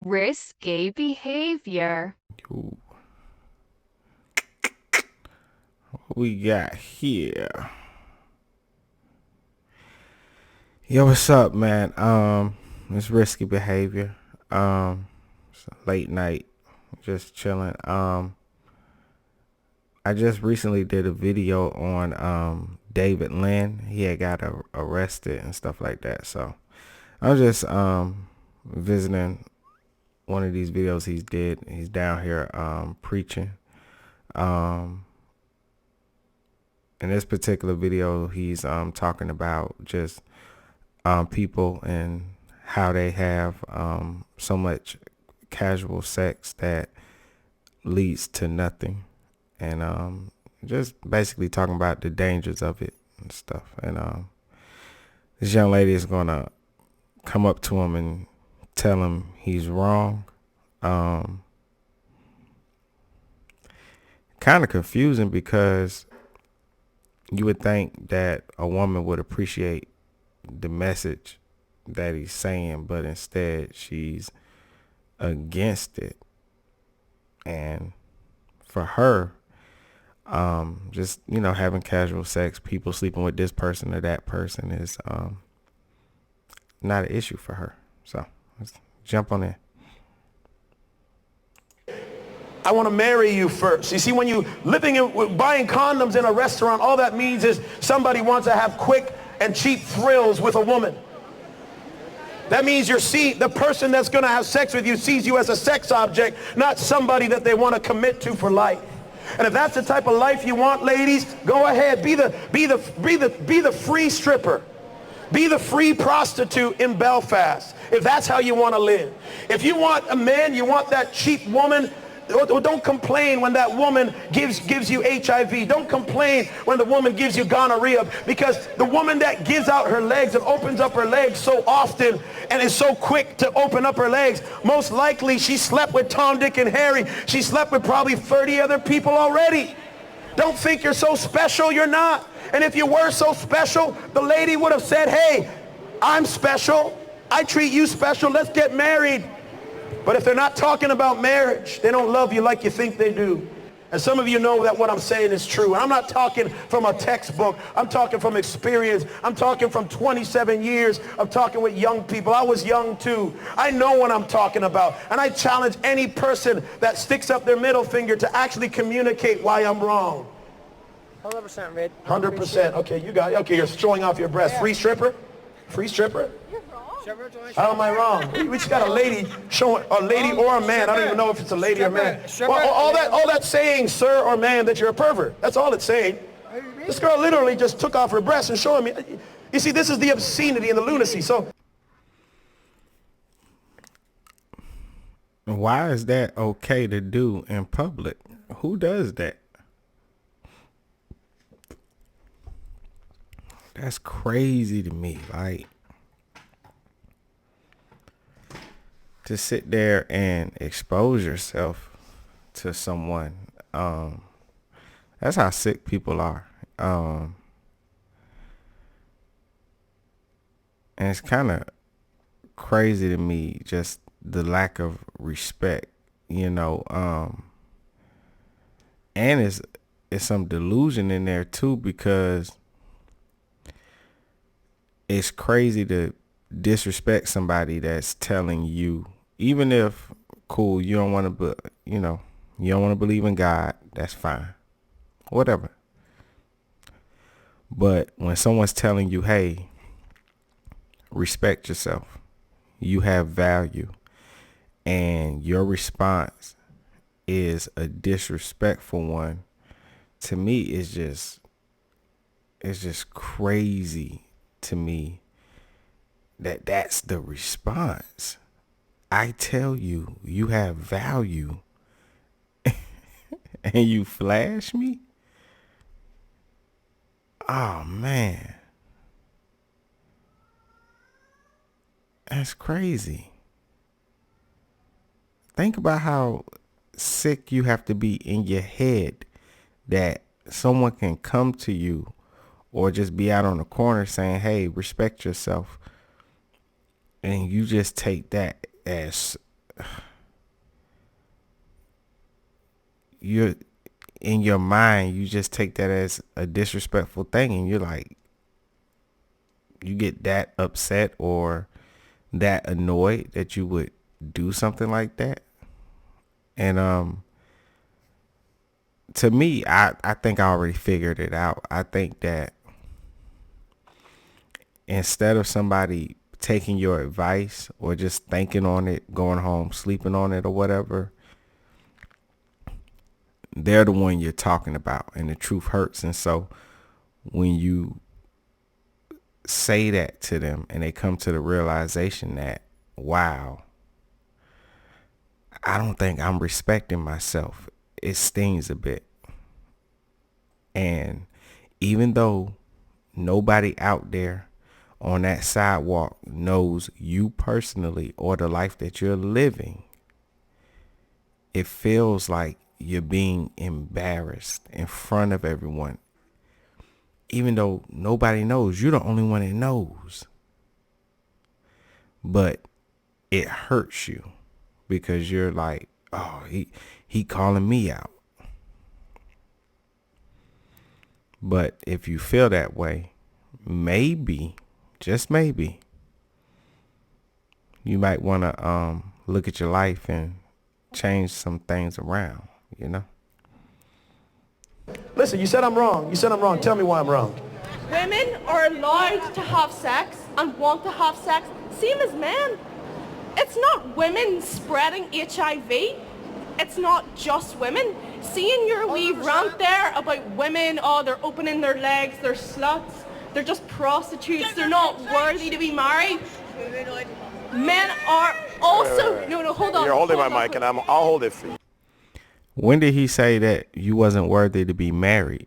Risky behavior. Ooh. What we got here? Yo, what's up, man? It's risky behavior. It's a late night, just chilling. I just recently did a video on David Lynn. He had got arrested and stuff like that. So I was just visiting one of these videos he's did. He's down here preaching. In this particular video, he's talking about just people and how they have so much casual sex that leads to nothing, and just basically talking about the dangers of it and stuff. And this young lady is gonna come up to him and tell him he's wrong. Kind of confusing because you would think that a woman would appreciate the message that he's saying, but instead she's against it. And for her, just, having casual sex, people sleeping with this person or that person is not an issue for her. So let's jump on in. I want to marry you first. You see, when you buying condoms in a restaurant, all that means is somebody wants to have quick and cheap thrills with a woman. That means the person that's going to have sex with you sees you as a sex object, not somebody that they want to commit to for life. And if that's the type of life you want, ladies, go ahead, be the free stripper. Be the free prostitute in Belfast, if that's how you want to live. If you want a man, you want that cheap woman, don't complain when that woman gives you HIV. Don't complain when the woman gives you gonorrhea, because the woman that gives out her legs and opens up her legs so often and is so quick to open up her legs, most likely she slept with Tom, Dick, and Harry. She slept with probably 30 other people already. Don't think you're so special. You're not. And if you were so special, the lady would have said, hey, I'm special. I treat you special. Let's get married. But if they're not talking about marriage, they don't love you like you think they do. And some of you know that what I'm saying is true. And I'm not talking from a textbook. I'm talking from experience. I'm talking from 27 years of talking with young people. I was young too. I know what I'm talking about. And I challenge any person that sticks up their middle finger to actually communicate why I'm wrong. 100% Red. 100%. Okay, you got it. Okay, you're showing off your breast. Free stripper? Free stripper? How am I wrong? We just got a lady showing, a lady or a man. I don't even know if it's a lady or man. Well, all that saying, sir or man, that you're a pervert. That's all it's saying. This girl literally just took off her breast and showing me. You see, this is the obscenity and the lunacy. So Why is that okay to do in public? Who does that? That's crazy to me. Like, to sit there and expose yourself to someone. That's how sick people are. And it's kind of crazy to me, just the lack of respect, and it's some delusion in there too, because it's crazy to disrespect somebody that's telling you, even if cool, you don't want to, you don't want to believe in God, that's fine, whatever. But when someone's telling you, hey, respect yourself, you have value, and your response is a disrespectful one, to me it's just crazy to me that that's the response. I tell you, you have value and you flash me? Oh man. That's crazy. Think about how sick you have to be in your head that someone can come to you or just be out on the corner saying, hey, respect yourself. And you just take that as, you're in your mind, you just take that as a disrespectful thing, and you're like, you get that upset or that annoyed that you would do something like that. And to me, I think I already figured it out. I think that instead of somebody taking your advice or just thinking on it, going home, sleeping on it or whatever, they're the one you're talking about, and the truth hurts. And so when you say that to them and they come to the realization that, wow, I don't think I'm respecting myself, it stings a bit. And even though nobody out there on that sidewalk knows you personally or the life that you're living, it feels like you're being embarrassed in front of everyone. Even though nobody knows, you're the only one that knows. But it hurts you because you're like, oh, he calling me out. But if you feel that way, maybe, just maybe, you might want to look at your life and change some things around, you know? Listen, you said I'm wrong. You said I'm wrong. Tell me why I'm wrong. Women are allowed to have sex and want to have sex, same as men. It's not women spreading HIV. It's not just women. Seeing your wee rant there about women, oh, they're opening their legs, they're sluts, they're just prostitutes, they're not worthy to be married. Men are also... Wait. No, hold on. You're holding hold my on, mic, and I'll hold it for you. When did he say that you wasn't worthy to be married?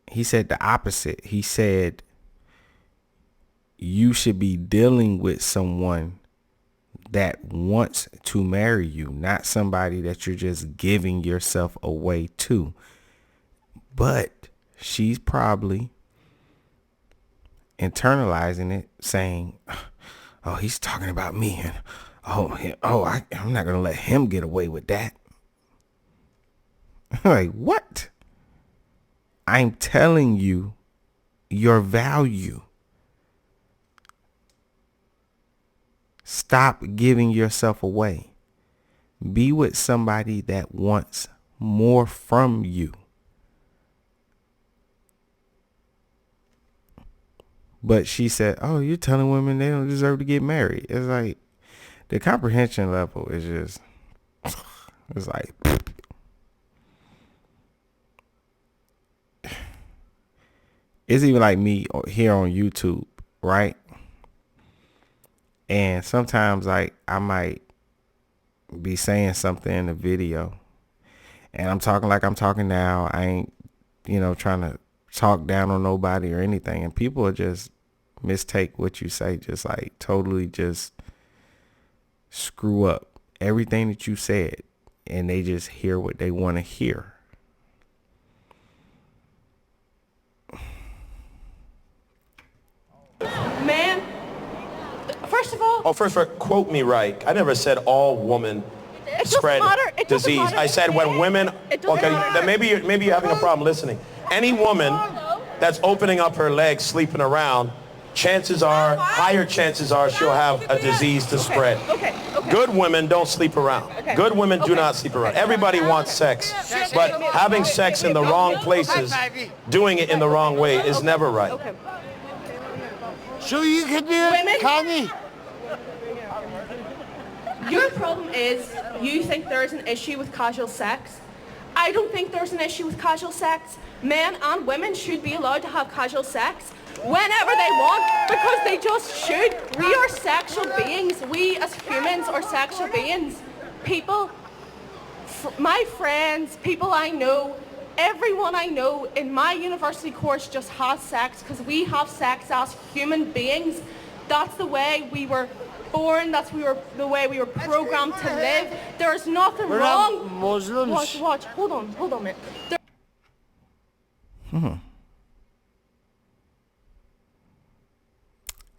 He said the opposite. He said you should be dealing with someone that wants to marry you, not somebody that you're just giving yourself away to. But she's probably internalizing it, saying, oh, he's talking about me, and I'm not going to let him get away with that. Like, what? I'm telling you your value. Stop giving yourself away. Be with somebody that wants more from you. But she said, oh, you're telling women they don't deserve to get married. It's like the comprehension level is just, it's like, it's even like me here on YouTube, right? And sometimes like I might be saying something in the video and I'm talking like I'm talking now. I ain't, trying to talk down on nobody or anything. And people will just mistake what you say, just like totally just screw up everything that you said. And they just hear what they want to hear. Man, first of all... Oh, first, quote me right. I never said all women spread disease. I said when women... Okay, then maybe you're having a problem listening. Any woman that's opening up her legs, sleeping around, higher chances are she'll have a disease to spread. Okay. Good women don't sleep around. Good women do not sleep around. Everybody wants sex, but having sex in the wrong places, doing it in the wrong way is never right. Okay. So you can do it, Connie? Your problem is you think there's an issue with casual sex. I don't think there's an issue with casual sex. Men and women should be allowed to have casual sex whenever they want, because they just should. We are sexual beings. We as humans are sexual beings. People, my friends, people I know, everyone I know in my university course just has sex because we have sex as human beings. That's the way we were born. That's the way we were programmed to live. There's nothing wrong. Not Muslims. Watch. Hold on a minute.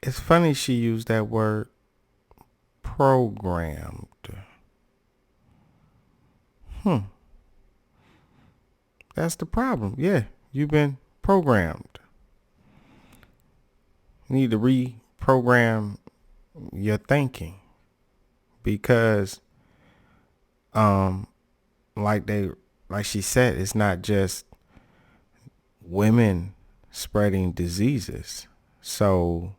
It's funny she used that word programmed. That's the problem. Yeah, you've been programmed. You need to reprogram your thinking because like she said, it's not just women spreading diseases. So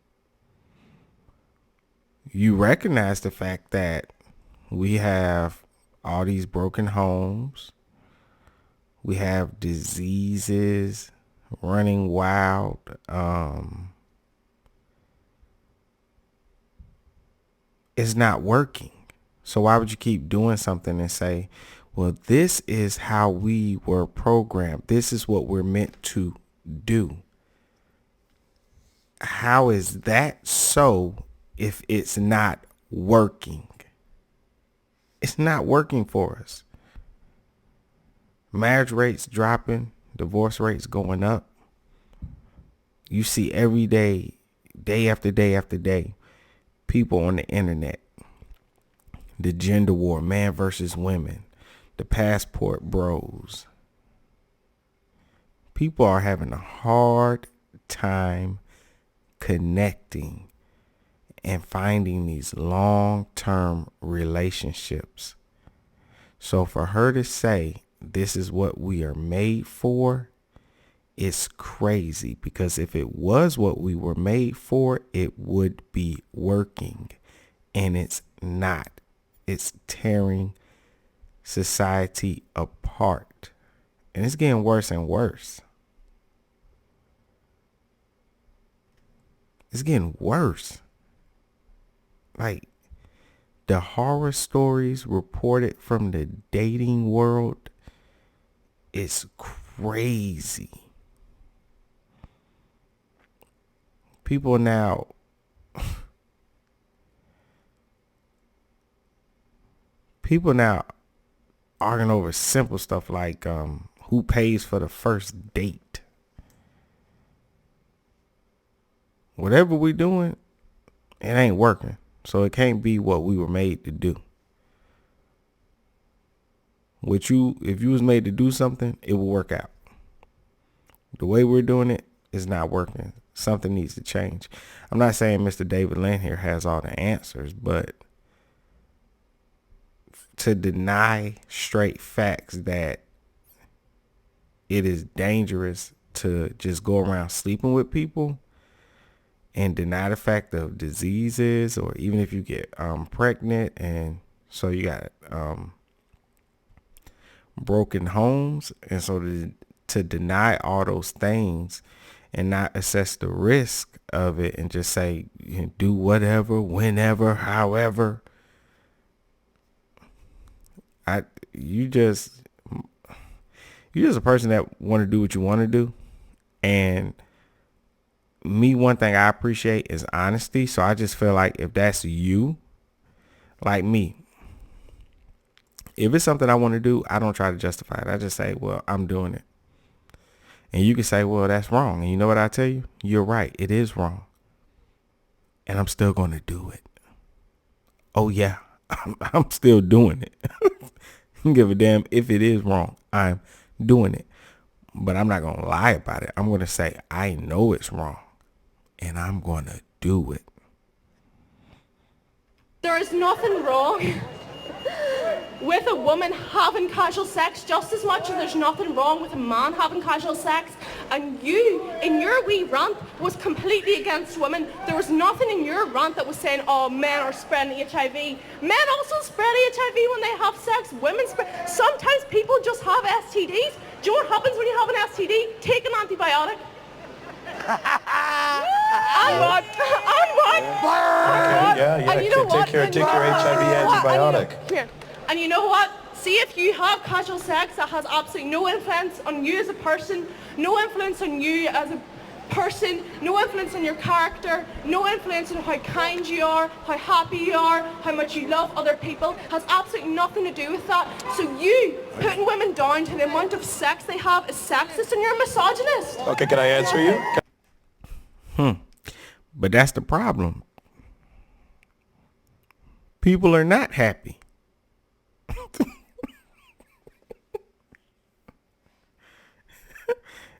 you recognize the fact that we have all these broken homes. We have diseases running wild. It's not working. So why would you keep doing something and say, well, this is how we were programmed. This is what we're meant to do. How is that so if it's not working? It's not working for us. Marriage rates dropping, divorce rates going up. You see every day, day after day after day, people on the internet, the gender war, man versus women, the passport bros. People are having a hard time connecting and finding these long-term relationships. So for her to say this is what we are made for, it's crazy, because if it was what we were made for, it would be working, and it's not. It's tearing society apart, and it's getting worse and worse. It's getting worse. Like, the horror stories reported from the dating world, it's crazy. People now arguing over simple stuff like who pays for the first date. Whatever we doing, it ain't working. So it can't be what we were made to do. If you was made to do something, it will work out. The way we're doing it is not working. Something needs to change. I'm not saying Mr. David Lynn here has all the answers, but to deny straight facts that it is dangerous to just go around sleeping with people and deny the fact of diseases, or even if you get pregnant, and so you got broken homes, and so to deny all those things and not assess the risk of it and just say, you can do whatever, whenever, however. You just a person that want to do what you want to do. And me, one thing I appreciate is honesty. So I just feel like if that's you, like me, if it's something I want to do, I don't try to justify it. I just say, well, I'm doing it. And you can say, well, that's wrong. And you know what I tell you? You're right. It is wrong. And I'm still going to do it. Oh, yeah. I'm still doing it. Don't give a damn if it is wrong. I'm doing it. But I'm not going to lie about it. I'm going to say, I know it's wrong. And I'm going to do it. There is nothing wrong with a woman having casual sex just as much as there's nothing wrong with a man having casual sex. And you, in your wee rant, was completely against women. There was nothing in your rant that was saying, oh, men are spreading HIV. Men also spread HIV when they have sex. Women spread. Sometimes people just have STDs. Do you know what happens when you have an STD? Take an antibiotic. And what? Yeah. And you know what? Take your HIV antibiotic. And you know what? See, if you have casual sex that has absolutely no influence on you as a person, no influence on you as a person, no influence on your character, no influence on how kind you are, how happy you are, how much you love other people, has absolutely nothing to do with that. So you putting women down to the amount of sex they have is sexist, and you're a misogynist. Okay, can I answer you? But that's the problem. People are not happy.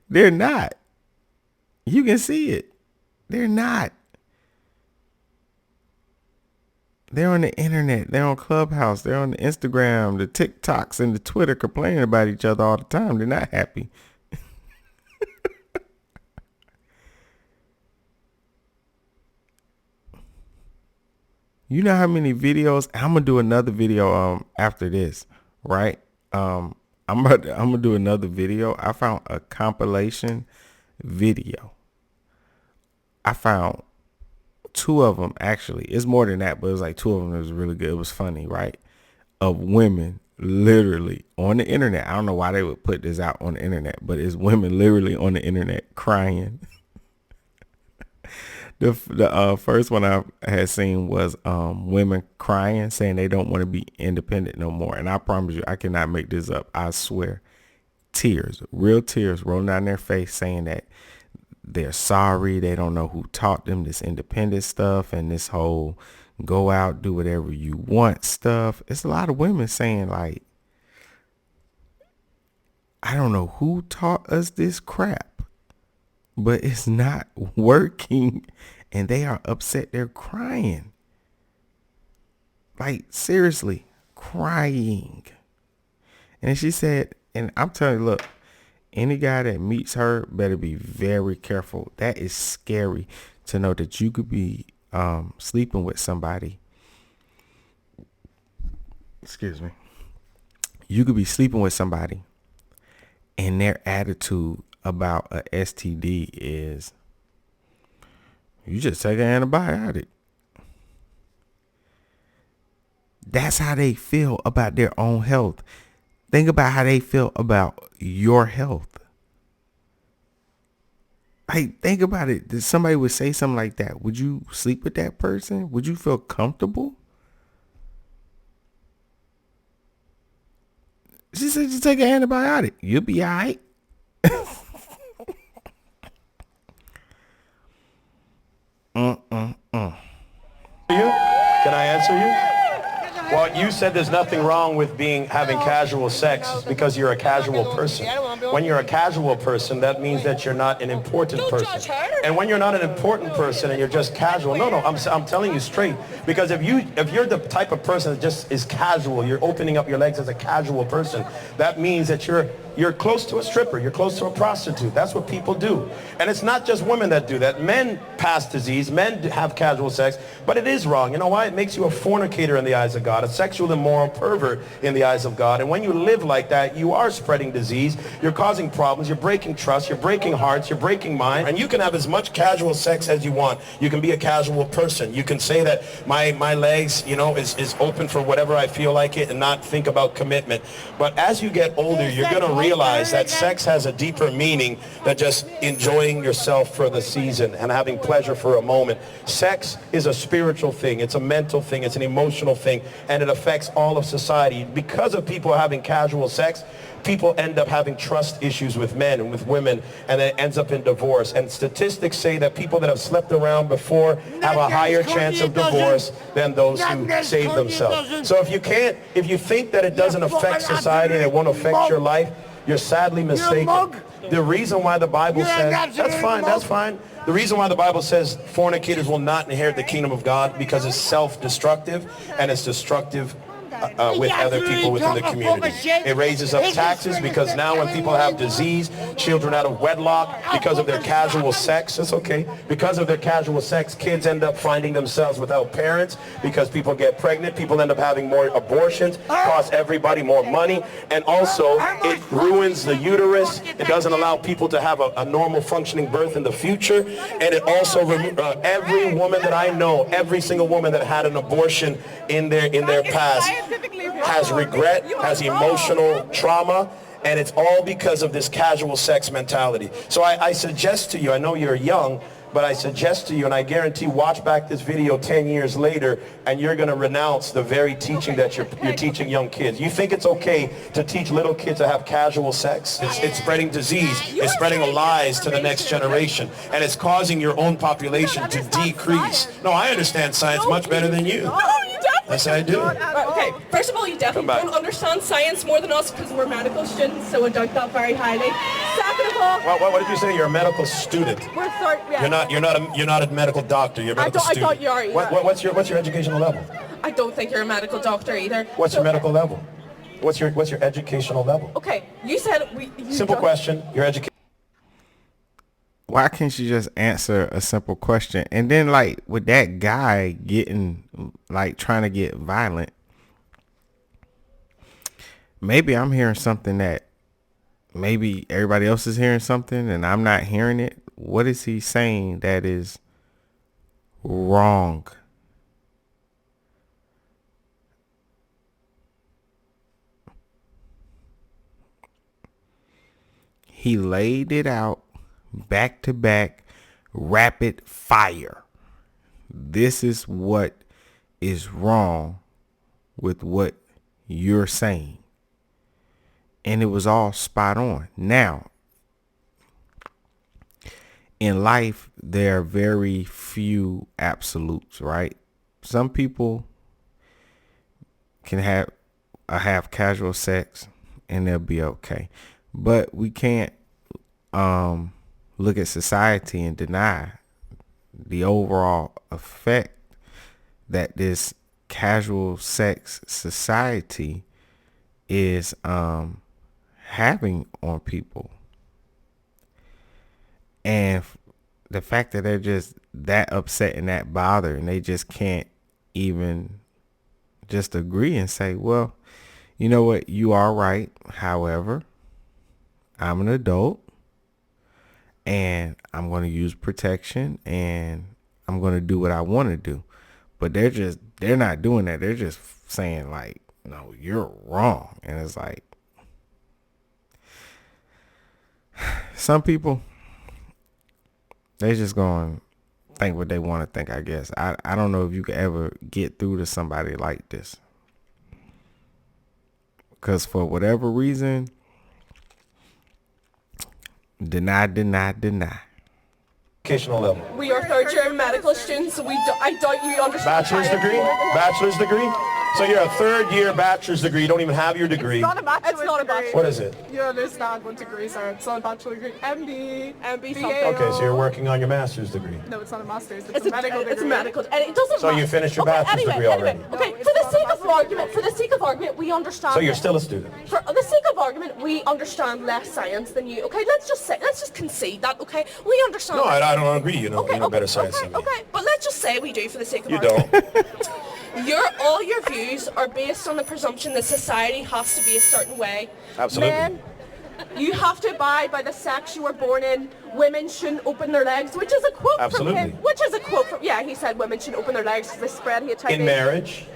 They're not. You can see it. They're not. They're on the internet. They're on Clubhouse. They're on the Instagram, the TikToks, and the Twitter complaining about each other all the time. They're not happy. You know how many videos? I'm gonna do another video after this, right? I'm gonna do another video. I found a compilation video. I found 2 of them actually. It's more than that, but it was like 2 of them that was really good. It was funny, right? Of women literally on the internet. I don't know why they would put this out on the internet, but it's women literally on the internet crying. The first one I had seen was women crying, saying they don't want to be independent no more. And I promise you, I cannot make this up. I swear, tears, real tears rolling down their face, saying that they're sorry. They don't know who taught them this independent stuff and this whole go out, do whatever you want stuff. It's a lot of women saying like, I don't know who taught us this crap, but it's not working, and they are upset. They're crying. Like, seriously, crying. And she said, and I'm telling you, look, any guy that meets her better be very careful. That is scary to know that you could be sleeping with somebody. Excuse me. You could be sleeping with somebody, and their attitude about a STD is, you just take an antibiotic. That's how they feel about their own health. Think about how they feel about your health. Like, think about it. If somebody would say something like that, would you sleep with that person? Would you feel comfortable? She said, just take an antibiotic. You'll be all right. You? Can I answer you? Well, you said there's nothing wrong with having casual sex because you're a casual person. When you're a casual person, that means that you're not an important person. And when you're not an important person and you're just casual, no, I'm telling you straight. Because if you're the type of person that just is casual, you're opening up your legs as a casual person, that means that you're close to a stripper. You're close to a prostitute. That's what people do. And it's not just women that do that. Men pass disease. Men have casual sex. But it is wrong. You know why? It makes you a fornicator in the eyes of God, a sexual immoral pervert in the eyes of God. And when you live like that, you are spreading disease. You're causing problems. You're breaking trust. You're breaking hearts. You're breaking minds. And you can have as much casual sex as you want. You can be a casual person. You can say that my legs, is open for whatever I feel like it and not think about commitment. But as you get older, you're going to realize that sex has a deeper meaning than just enjoying yourself for the season and having pleasure for a moment. Sex is a spiritual thing. It's a mental thing. It's an emotional thing. And it affects all of society. Because of people having casual sex, people end up having trust issues with men and with women, and it ends up in divorce. And statistics say that people that have slept around before have a higher chance of divorce than those who save themselves. So if you think that it doesn't affect society and it won't affect your life, you're sadly mistaken. The reason why the Bible says, that's fine. The reason why the Bible says fornicators will not inherit the kingdom of God, because it's self-destructive and it's destructive with other people within the community. It raises up taxes because now when people have disease, children out of wedlock, because of their casual sex, it's okay, because of their casual sex, kids end up finding themselves without parents because people get pregnant, people end up having more abortions, costs everybody more money, and also it ruins the uterus. It doesn't allow people to have a normal functioning birth in the future, and it also every woman that I know, every single woman that had an abortion in their past has regret, has emotional trauma, and it's all because of this casual sex mentality. So I suggest to you, I know you're young, but I suggest to you, and I guarantee, watch back this video 10 years later, and you're going to renounce the very teaching that you're teaching young kids. You think it's okay to teach little kids to have casual sex? It's spreading disease. It's spreading lies to the next generation, and it's causing your own population to decrease. No, I understand science much better than you. Yes, I do. Okay, first of all, you definitely don't understand science more than us because we're medical students, so I doubt that very highly. Second of What did you say? You're a medical student. We're third, yeah. You're not a medical doctor. You're a medical student. I thought you are. Yeah. What's your educational level? I don't think you're a medical doctor either. What's your medical level? What's your educational level? Okay, you said Simple question. Your education. Why can't she just answer a simple question? And then, like, with that guy getting, like, trying to get violent, maybe I'm hearing something that maybe everybody else is hearing something and I'm not hearing it. What is he saying that is wrong? He laid it out back to back, rapid fire. This is what is wrong with what you're saying. And it was all spot on. Now, in life, there are very few absolutes, right? Some people can have casual sex and they'll be okay. But we can't look at society and deny the overall effect that this casual sex society is having on people. And the fact that they're just that upset and that bothered and they just can't even just agree and say, well, you know what, you are right. However, I'm an adult and I'm going to use protection and I'm going to do what I want to do. But they're not doing that. They're just saying like, no, you're wrong. And it's like, some people, they just going to think what they want to think, I guess. I don't know if you could ever get through to somebody like this. Because for whatever reason, deny. Educational level. We are third year medical students, so I doubt you understand. Bachelor's degree? So you're a third year bachelor's degree. You don't even have your degree. It's not a bachelor's degree. What is it? You understand what degrees are. It's not a bachelor's degree. MB something. Okay, so you're working on your master's degree. No, it's not a master's. It's a medical degree. It's a medical. And it doesn't So matter. you finished your bachelor's degree already. Okay, for the sake of argument, we understand. So you're still a student. For the sake of argument, we understand less science than you. Okay, let's just concede that. Okay, we understand. No, I don't agree. You know better science than me. Okay, but let's just say we do for the sake of You argument. don't. All your views are based on the presumption that society has to be a certain way. Absolutely. Men, you have to abide by the sex you were born in. Women shouldn't open their legs, which is a quote from him. Yeah, he said women shouldn't open their legs because they spread HIV. In marriage,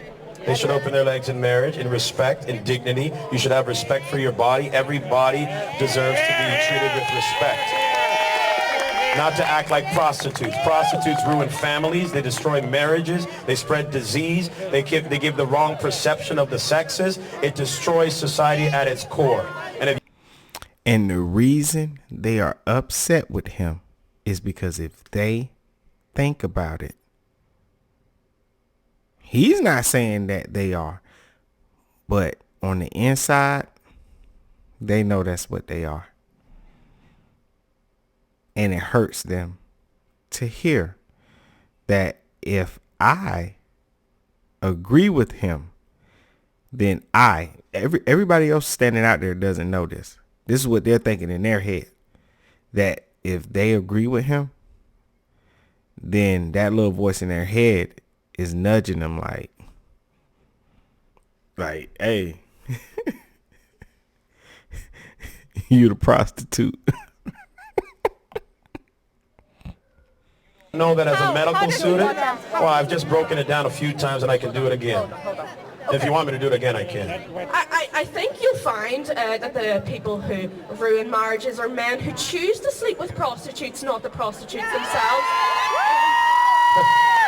they should open their legs in marriage, in respect, in dignity. You should have respect for your body. Every body deserves to be treated with respect. Not to act like prostitutes. Prostitutes ruin families. They destroy marriages. They spread disease. They give the wrong perception of the sexes. It destroys society at its core. And the reason they are upset with him is because if they think about it, he's not saying that they are, but on the inside, they know that's what they are. And it hurts them to hear that if I agree with him, then everybody else standing out there doesn't know this. This is what they're thinking in their head, that if they agree with him, then that little voice in their head is nudging them like, hey, you the prostitute. Know that as a medical student, well, I've just broken it down a few times and I can do it again. If you want me to do it again, I can. I think you'll find that the people who ruin marriages are men who choose to sleep with prostitutes, not the prostitutes themselves.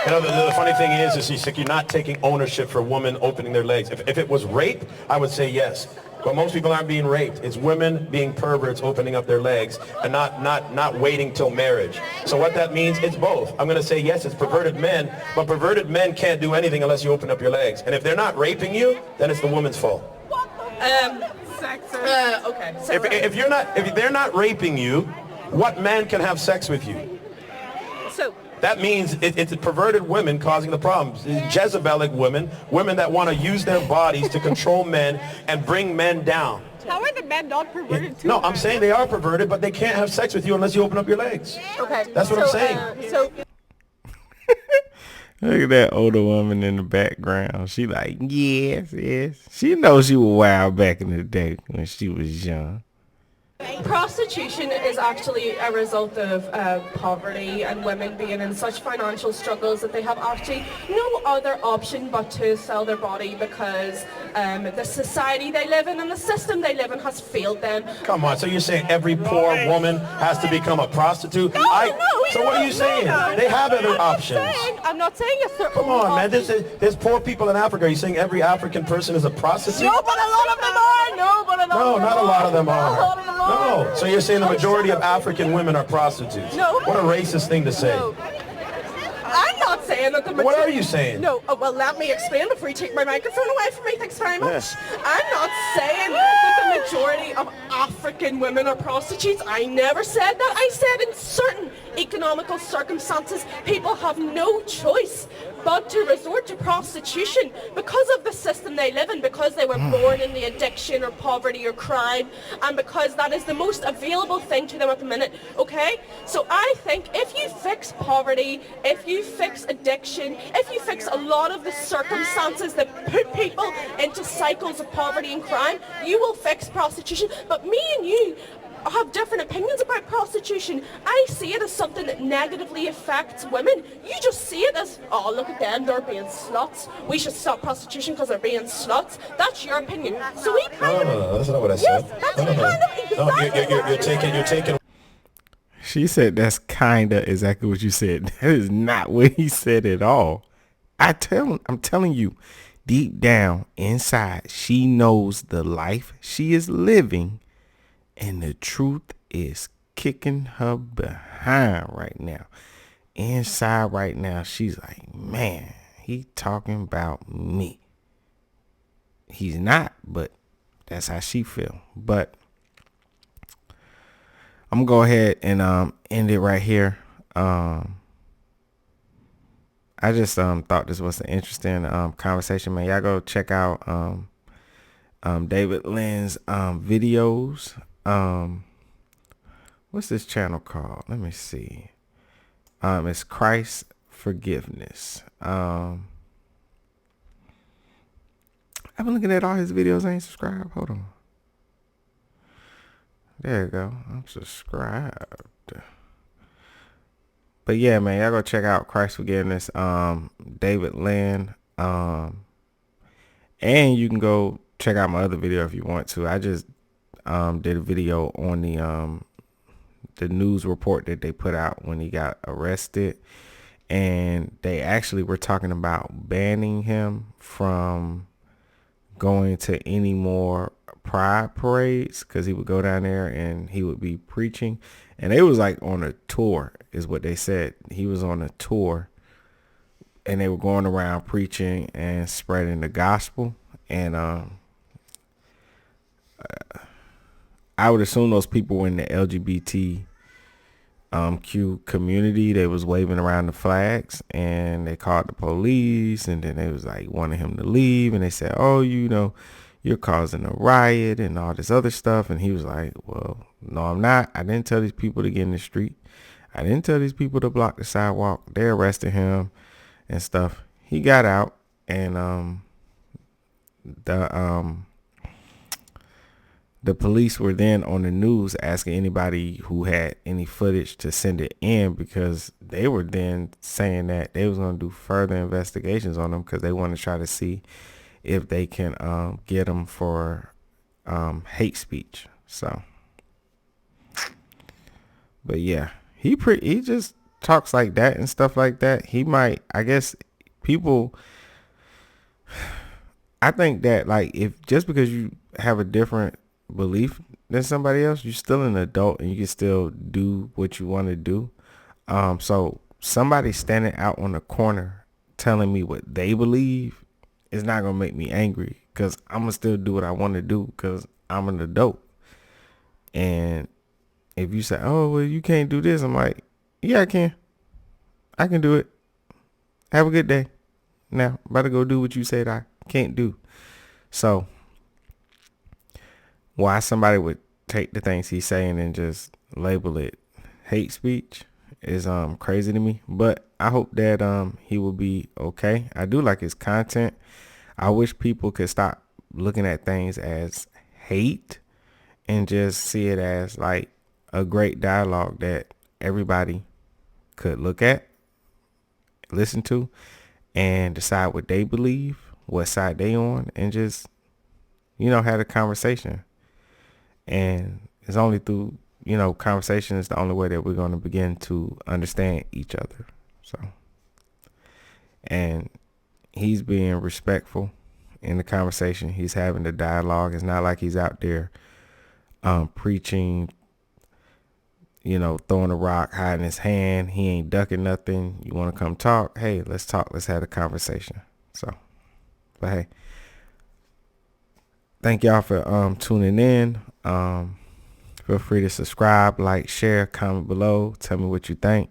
You know, the funny thing is you're not taking ownership for women opening their legs. If it was rape, I would say yes. But most people aren't being raped. It's women being perverts opening up their legs and not waiting till marriage. So what that means, it's both. I'm going to say yes, it's perverted men, but perverted men can't do anything unless you open up your legs. And if they're not raping you, then it's the woman's fault. Sexist. Okay. So, If they're not raping you, what man can have sex with you? so That means it's perverted women causing the problems. Jezebelic women that want to use their bodies to control men and bring men down. How are the men not perverted too? No, I'm saying they are perverted, but they can't have sex with you unless you open up your legs. Okay. That's what I'm saying. So Look at that older woman in the background. She like, yes, yes. She knows she was wild back in the day when she was young. prostitution is actually a result of poverty and women being in such financial struggles that they have actually no other option but to sell their body because the society they live in and the system they live in has failed them. Come on, so you're saying every poor woman has to become a prostitute? No, so what are you saying? They have other options. I'm not saying it's their Come own on, man. option. There's poor people in Africa. Are you saying every African person is a prostitute? No, but a lot of them are. No, but a lot No, of them not a lot of them A lot of are. them are. No. So you're saying the majority of African women are prostitutes? No. What a racist thing to say. No. I'm not saying that the What are you saying? No, well, let me explain before you take my microphone away from me. Thanks very much. Yes. I'm not saying that the majority of African women are prostitutes. I never said that. I said in certain economical circumstances, people have no choice but to resort to prostitution because of the system they live in, because they were born in the addiction or poverty or crime, and because that is the most available thing to them at the minute, okay? So I think if you fix poverty, if you fix addiction, if you fix a lot of the circumstances that put people into cycles of poverty and crime, you will fix prostitution. But me and you have different opinions about prostitution. I see it as something that negatively affects women. You just see it as, oh, look at them, they're being sluts. We should stop prostitution because they're being sluts. That's your opinion. So we kind of... No, that's not what I said. Yes, that's kind of exactly You're taking... She said that's kinda exactly what you said. That is not what he said at all. I'm telling you, deep down inside, she knows the life she is living, and the truth is kicking her behind right now. Inside right now, she's like, man, he talking about me. He's not, but that's how she feel. But I'm gonna go ahead and end it right here. I just thought this was an interesting conversation, man. Y'all go check out David Lynn's videos. What's this channel called? Let me see. It's Christ Forgiveness. I've been looking at all his videos. I ain't subscribed. Hold on. There you go. I'm subscribed. But yeah, man, y'all go check out Christ Forgiveness, David Lynn, and you can go check out my other video if you want to. I just did a video on the news report that they put out when he got arrested, and they actually were talking about banning him from going to any more pride parades because he would go down there and he would be preaching, and they was like on a tour is what they said. He was on a tour and they were going around preaching and spreading the gospel, and I would assume those people were in the LGBT Q community. They was waving around the flags, and they called the police, and then they was like wanting him to leave, and they said, oh, you know, you're causing a riot and all this other stuff. And he was like, well, no, I'm not. I didn't tell these people to get in the street. I didn't tell these people to block the sidewalk. They arrested him and stuff. He got out, and the police were then on the news asking anybody who had any footage to send it in, because they were then saying that they was going to do further investigations on him because they want to try to see if they can get him for hate speech. So, but yeah, he just talks like that and stuff like that. He might, I guess, people. I think that, like, if just because you have a different belief than somebody else, you're still an adult and you can still do what you want to do. So somebody standing out on the corner telling me what they believe is not gonna make me angry, because I'm gonna still do what I want to do because I'm an adult. And if you say, oh, well, you can't do this, I'm like, yeah, I can do it. Have a good day. Now, I'm about to go do what you said I can't do. So why somebody would take the things he's saying and just label it hate speech is crazy to me. But I hope that he will be okay. I do like his content. I wish people could stop looking at things as hate and just see it as like a great dialogue that everybody could look at, listen to, and decide what they believe, what side they on, and just, have a conversation. And it's only through, conversation is the only way that we're going to begin to understand each other. So, and he's being respectful in the conversation. He's having the dialogue. It's not like he's out there preaching, throwing a rock, hiding his hand. He ain't ducking nothing. You want to come talk? Hey, let's talk. Let's have a conversation. So, but hey, thank y'all for tuning in. Feel free to subscribe, like, share, comment below. Tell me what you think.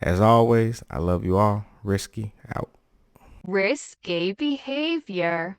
As always, I love you all. Risky out. Risky behavior.